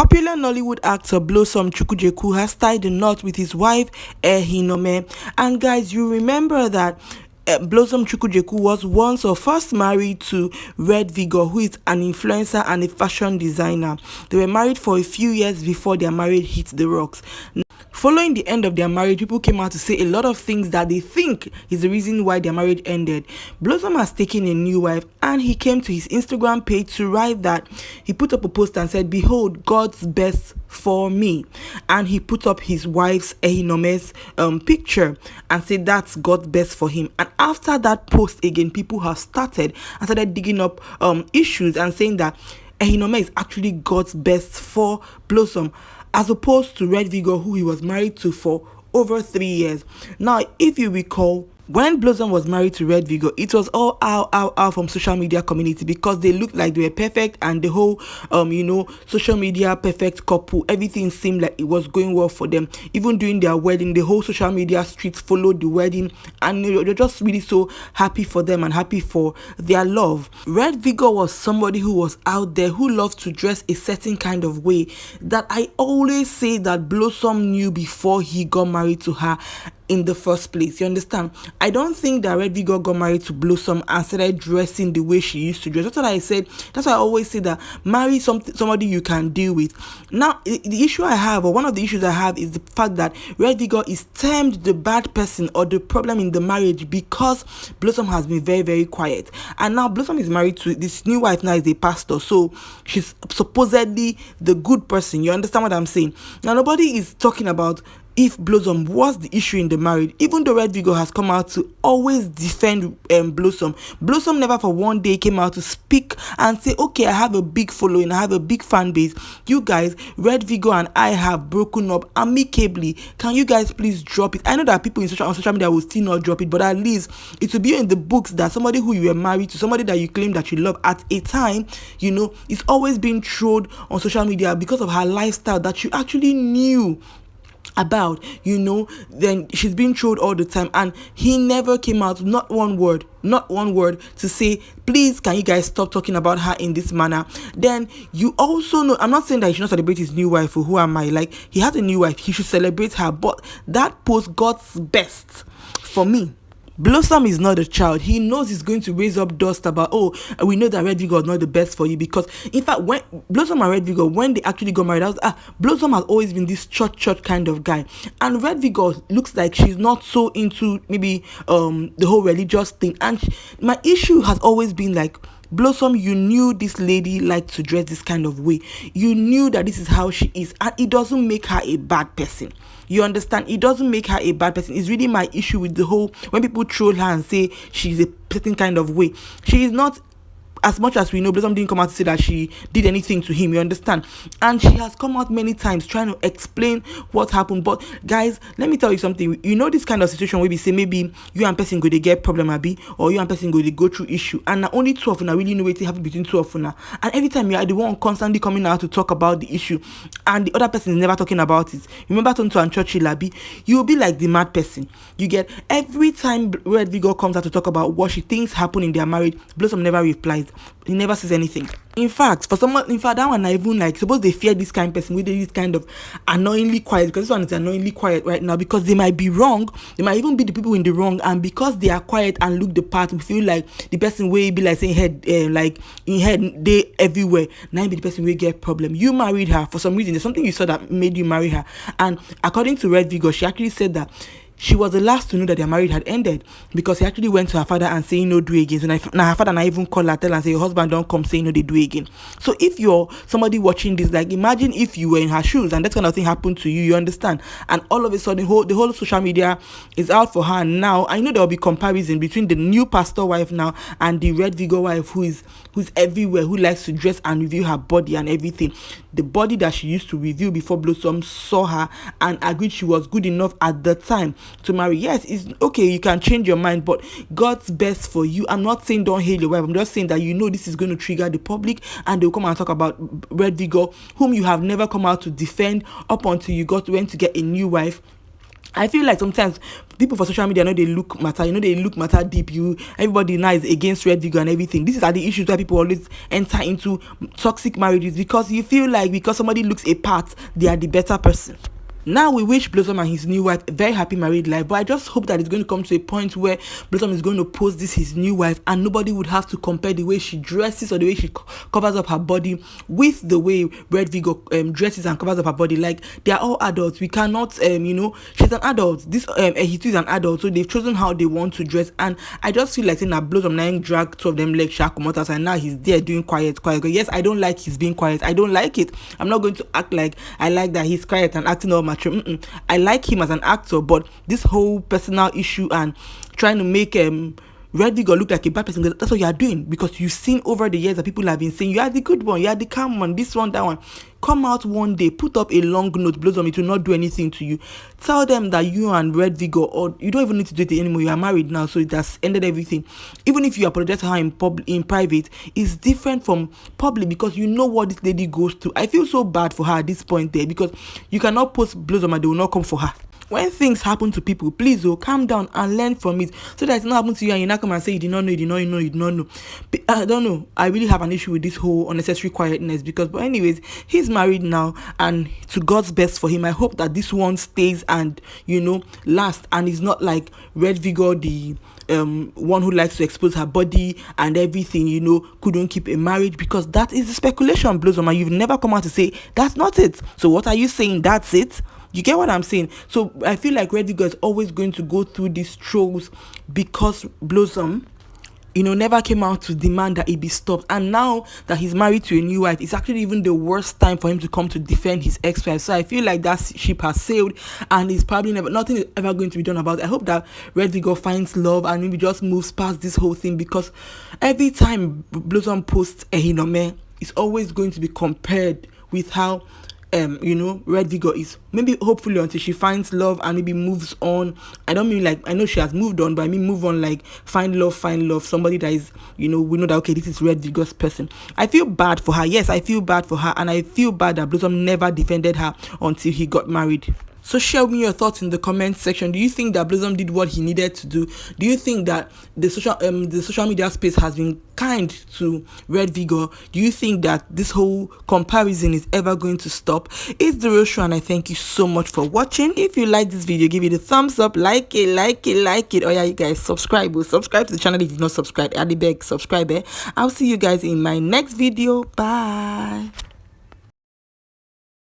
Popular Nollywood actor Blossom Chukwujekwu has tied the knot with his wife Ehinome. And guys, you remember that Blossom Chukwujekwu was once or first married to Red Vigor, who is an influencer and a fashion designer. They were married for a few years before their marriage hit the rocks. Following the end of their marriage, people came out to say a lot of things that they think is the reason why their marriage ended. Blossom has taken a new wife, and he came to his Instagram page to write that he put up a post and said, "Behold, God's best for me." And he put up his wife's Ehinome's picture and said that's God's best for him. And after that post again, people have started and started digging up issues and saying that Ehinome is actually God's best for Blossom, as opposed to Red Vigor, who he was married to for over 3 years. Now, if you recall, when Blossom was married to Red Vigor, it was all out from social media community because they looked like they were perfect, and the whole social media perfect couple, everything seemed like it was going well for them. Even during their wedding, the whole social media streets followed the wedding, and they're just really so happy for them and happy for their love. Red Vigor was somebody who was out there, who loved to dress a certain kind of way that I always say that Blossom knew before he got married to her in the first place. You understand? I don't think that Red Vigor got married to Blossom and started dressing the way she used to dress. That's what I said. That's why I always say that marry somebody you can deal with. Now, the issue I have, or one of the issues I have, is the fact that Red Vigor is termed the bad person or the problem in the marriage because Blossom has been very, very quiet. And now Blossom is married to this new wife, now is a pastor. So she's supposedly the good person. You understand what I'm saying? Now, nobody is talking about if Blossom was the issue in the marriage, even though Red Vigor has come out to always defend Blossom. Blossom never for one day came out to speak and say, okay, I have a big following, I have a big fan base. You guys, Red Vigor and I have broken up amicably. Can you guys please drop it? I know that people on social media will still not drop it, but at least it will be in the books that somebody who you were married to, somebody that you claim that you love at a time, it's always been trolled on social media because of her lifestyle that you actually knew about, then she's been trolled all the time, and he never came out, not one word to say, please, can you guys stop talking about her in this manner. Then you also know, I'm not saying that he should not celebrate his new wife, or who am I, like, he has a new wife, he should celebrate her, but that post God's best for me. Blossom is not a child. He knows he's going to raise up dust about, we know that Red Vigor is not the best for you, because in fact, when Blossom and Red Vigor, when they actually got married, Blossom has always been this church kind of guy, and Red Vigor looks like she's not so into maybe the whole religious thing. And my issue has always been like, Blossom, you knew this lady liked to dress this kind of way. You knew that this is how she is, and it doesn't make her a bad person. You understand? It doesn't make her a bad person. It's really my issue with the whole, when people troll her and say she's a certain kind of way. She is not. As much as we know, Blossom didn't come out to say that she did anything to him, you understand? And she has come out many times trying to explain what happened. But guys, let me tell you something. This kind of situation where we say maybe you and person go to get problem, abi, or you and person go to go through issue, and only two of them really know what happened between two of them. And every time you are the one constantly coming out to talk about the issue, and the other person is never talking about it. Remember Tonto and Churchill, abi? You will be like the mad person. You get, every time Red Vigor comes out to talk about what she thinks happened in their marriage, Blossom never replies. He never says anything. In fact, that one, I even like, suppose they fear this kind of person with this kind of annoyingly quiet, because this one is annoyingly quiet right now, because they might be wrong, they might even be the people in the wrong, and because they are quiet and look the part, we feel like the person will be like saying head, like in head, they everywhere. Now be the person will get problem. You married her for some reason. There's something you saw that made you marry her, and according to Red Vigor, she actually said that she was the last to know that their marriage had ended, because he actually went to her father and saying no, do again. So now her father and I even call her, tell her and say, your husband don't come, say no, they do again. So if you're somebody watching this, like, imagine if you were in her shoes and that kind of thing happened to you, you understand? And all of a sudden, the whole social media is out for her now. I know there will be comparison between the new pastor wife now and the Red Vigor wife, who's everywhere, who likes to dress and review her body and everything. The body that she used to review before Blossom saw her and agreed she was good enough at the time to marry. Yes, it's okay, you can change your mind, but God's best for you. I'm not saying don't hate your wife. I'm just saying that this is going to trigger the public, and they'll come and talk about Red Vigor, whom you have never come out to defend up until you went to get a new wife. I feel like sometimes people for social media know they look matter, they look matter deep. Everybody now is against Red Vigor and everything. These are the issues where people always enter into toxic marriages, because you feel like because somebody looks a part, they are the better person. Now we wish Blossom and his new wife a very happy married life, but I just hope that it's going to come to a point where Blossom is going to post this his new wife, and nobody would have to compare the way she dresses or the way she covers up her body with the way Red Vigor dresses and covers up her body. Like, they are all adults. We cannot she's an adult. This he too is an adult, so they've chosen how they want to dress. And I just feel like saying that Blossom now drag two of them legs shakumotors, and now he's there doing quiet. Yes, I don't like his being quiet. I don't like it. I'm not going to act like I like that he's quiet and acting all mature. I like him as an actor, but this whole personal issue and trying to make Red Vigor look like a bad person, that's what you are doing, because you've seen over the years that people have been saying you are the good one, you are the calm one, this one, that one. Come out one day, put up a long note, Blossom, it will not do anything to you. Tell them that you and Red Vigor, or you don't even need to do it anymore, you are married now, so it has ended everything. Even if you apologize to her in private, it's different from public, because you know what this lady goes through. I feel so bad for her at this point there, because you cannot post Blossom and they will not come for her. When things happen to people, please calm down and learn from it, so that it's not happen to you and you not come and say you did not know, you did not know, you did not know. I don't know. I really have an issue with this whole unnecessary quietness, because, but anyways, he's married now, and to God's best for him. I hope that this one stays and lasts, and is not like Red Vigor, the one who likes to expose her body and everything, couldn't keep a marriage, because that is the speculation, Blossom, and you've never come out to say that's not it. So what are you saying? That's it? You get what I'm saying? So I feel like Red Vigor is always going to go through these trolls, because Blossom, never came out to demand that it be stopped. And now that he's married to a new wife, it's actually even the worst time for him to come to defend his ex-wife. So I feel like that ship has sailed, and it's probably nothing is ever going to be done about it. I hope that Red Vigor finds love and maybe just moves past this whole thing, because every time Blossom posts a Hinome, it's always going to be compared with how Red Vigor is. Maybe hopefully until she finds love and maybe moves on. I don't mean like, I know she has moved on, but I mean move on, like find love, somebody that is, we know that, okay, this is Red Vigor's person. I feel bad for her. Yes, I feel bad for her, and I feel bad that Blossom never defended her until he got married. So share with me your thoughts in the comment section. Do you think that Blossom did what he needed to do? Do you think that the social media space has been kind to Red Vigor? Do you think that this whole comparison is ever going to stop? It's the real show, and I thank you so much for watching. If you like this video, give it a thumbs up, like it. Oh yeah, you guys, subscribe to the channel if you've not subscribed. Adibeg, subscribe. I'll see you guys in my next video. Bye.